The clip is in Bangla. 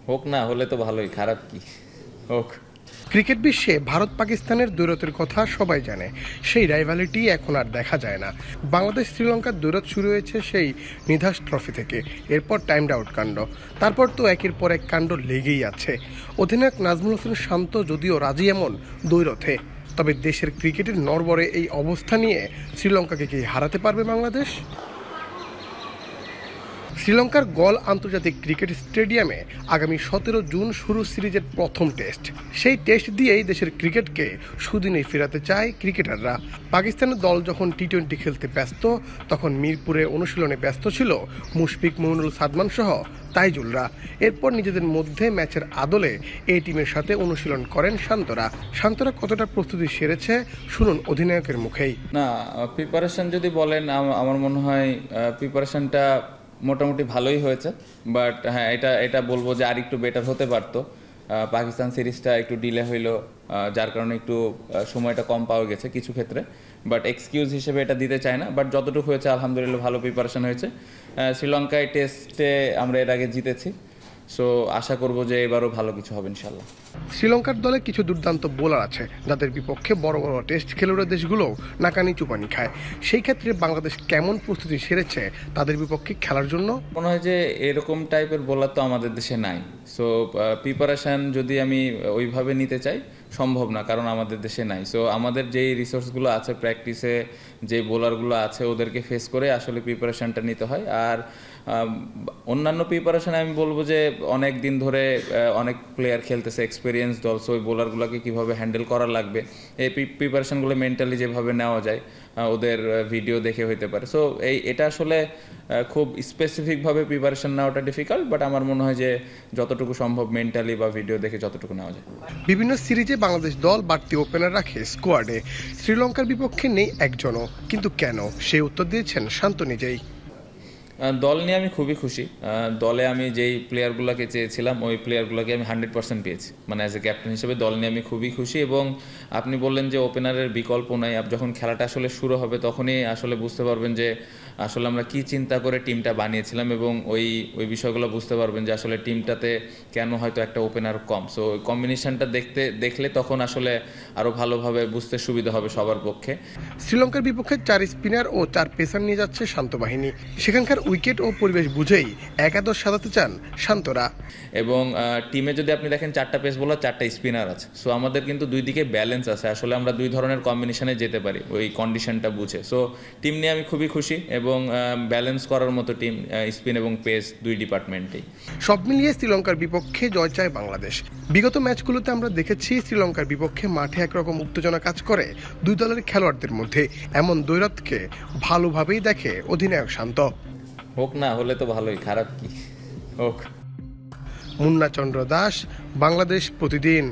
হোক, না হলে তো ভালোই, খারাপ কি হোক। ক্রিকেট বিশ্বে ভারত পাকিস্তানের দ্বৈরথের কথা সবাই জানে, সেই রাইভালিটি এখন আর দেখা যায় না। বাংলাদেশ শ্রীলঙ্কার দ্বৈরথ শুরু হয়েছে সেই নিধাস ট্রফি থেকে, এরপর টাইমড আউট কাণ্ড, তারপর তো একের পর এক কাণ্ড লেগেই আছে। অধিনায়ক নাজমুল হোসেন শান্ত যদিও রাজি এমন দ্বৈরথে, তবে দেশের ক্রিকেটের নড়বড়ে এই অবস্থা নিয়ে শ্রীলঙ্কাকে কি হারাতে পারবে বাংলাদেশ? শ্রীলঙ্কার গল আন্তর্জাতিক ক্রিকেট স্টেডিয়ামে আগামী 17 জুন শুরু সিরিজের প্রথম টেস্ট। সেই টেস্ট দিয়েই দেশের ক্রিকেটকে সুদিনে ফেরাতে চায় ক্রিকেটাররা। পাকিস্তানের দল যখন টি-20 খেলতে ব্যস্ত, তখন মিরপুরে অনুশীলনে ব্যস্ত ছিল মুশফিক, মইনুল, সাদমান সহ তাইজুলরা। এরপর নিজেদের মধ্যে ম্যাচের আদলে এই টিমের সাথে অনুশীলন করেন শান্তরা কতটা প্রস্তুতি সেরেছে শুনুন অধিনায়কের মুখেই। না, প্রিপারেশন যদি বলেন, আমার মনে হয় প্রিপারেশনটা মোটামুটি ভালোই হয়েছে। বাট হ্যাঁ, এটা বলবো যে আর একটু বেটার হতে পারতো। পাকিস্তান সিরিজটা একটু ডিলে হইলো, যার কারণে একটু সময়টা কম পাওয়া গেছে কিছু ক্ষেত্রে। বাট এক্সকিউজ হিসেবে এটা দিতে চাই না। বাট যতটুকু হয়েছে আলহামদুলিল্লাহ ভালো প্রিপারেশন হয়েছে। শ্রীলঙ্কায় টেস্টে আমরা এর আগে জিতেছি, সো আশা করব যে এবারও ভালো কিছু হবে ইনশাল্লাহ। শ্রীলঙ্কার দলে কিছু দুর্দান্ত বোলার আছে, যাদের বিপক্ষে বড় বড় টেস্ট খেলুড়ে দেশগুলোও নাকানি চুপানি খায়। সেই ক্ষেত্রে বাংলাদেশ কেমন প্রস্তুতি সেরেছে তাদের বিপক্ষে খেলার জন্য? মনে হয় যে এরকম টাইপের বোলার তো আমাদের দেশে নাই। সো প্রিপারেশান যদি আমি ওইভাবে নিতে চাই, সম্ভব না, কারণ আমাদের দেশে নাই। সো আমাদের যেই রিসোর্সগুলো আছে প্র্যাকটিসে, যে বোলারগুলো আছে, ওদেরকে ফেস করে আসলে প্রিপারেশানটা নিতে হয়। আর অন্যান্য প্রিপারেশানে আমি বলবো যে অনেক দিন ধরে অনেক প্লেয়ার খেলতেছে, এক্সপিরিয়েন্স দল, সো ওই বোলারগুলোকে কীভাবে হ্যান্ডেল করা লাগবে, এই প্রিপারেশানগুলো মেন্টালি যেভাবে নেওয়া যায় ওদের ভিডিও দেখে হইতে পারে। সো এটা আসলে খুব স্পেসিফিকভাবে প্রিপারেশন নেওয়াটা ডিফিকাল্ট, বাট আমার মনে হয় যে যতটুকু সম্ভব মেন্টালি বা ভিডিও দেখে যতটুকু নেওয়া যায়। বিভিন্ন সিরিজে বাংলাদেশ দল বাড়তি ওপেনার রাখে স্কোয়াডে, শ্রীলঙ্কার বিপক্ষে নেই একজনও, কিন্তু কেন, সেই উত্তর দিয়েছেন শান্ত নিজেই। দল নিয়ে আমি খুবই খুশি। দলে আমি যেই প্লেয়ারগুলোকে চেয়েছিলাম ওই প্লেয়ারগুলোকে আমি 100% পেয়েছি। মানে অ্যাজ এ ক্যাপ্টেন হিসেবে দল নিয়ে আমি খুবই খুশি। এবং আপনি বললেন যে ওপেনারের বিকল্প নাই, যখন খেলাটা আসলে শুরু হবে তখনই আসলে বুঝতে পারবেন যে আসলে আমরা কি চিন্তা করে টিমটা বানিয়েছিলাম, এবং ওই বিষয়গুলো বুঝতে পারবেন যে আসলে টিমটাতে কেন হয়তো একটা ওপেনার কম। সো ওই কম্বিনেশনটা দেখলে তখন আসলে আরও ভালোভাবে বুঝতে সুবিধা হবে সবার পক্ষে। শ্রীলঙ্কার বিপক্ষে 4 স্পিনার ও 4 পেসার নিয়ে যাচ্ছে শান্ত বাহিনী। সেখানকার উইকেট ও পরিবেশ বুঝেই একাদশ সাজাতে চান শান্তরা। এবং টিমে যদি আপনি দেখেন 4টা পেস বোলার, 4টা স্পিনার আছে। সো আমাদের কিন্তু দুই দিকে ব্যালেন্স আছে, আসলে আমরা দুই ধরনের কম্বিনেশনে যেতে পারি ওই কন্ডিশনটা বুঝে। সো টিম নিয়ে আমি খুবই খুশি, এবং ব্যালেন্স করার মতো টিম, স্পিন এবং পেস দুই ডিপার্টমেন্টেই। সব মিলিয়ে শ্রীলঙ্কার বিপক্ষে জয় চায় বাংলাদেশ। বিগত ম্যাচগুলোতে আমরা দেখেছি শ্রীলঙ্কার বিপক্ষে মাঠে একরকম উত্তেজনা কাজ করে দুই দলের খেলোয়াড়দের মধ্যে। এমন দ্বৈরথকে ভালোভাবেই দেখে অধিনায়ক শান্ত। হোক, না হলে তো ভালোই, খারাপ কি হোক। মুন্না চন্দ্র দাস, বাংলাদেশ প্রতিদিন।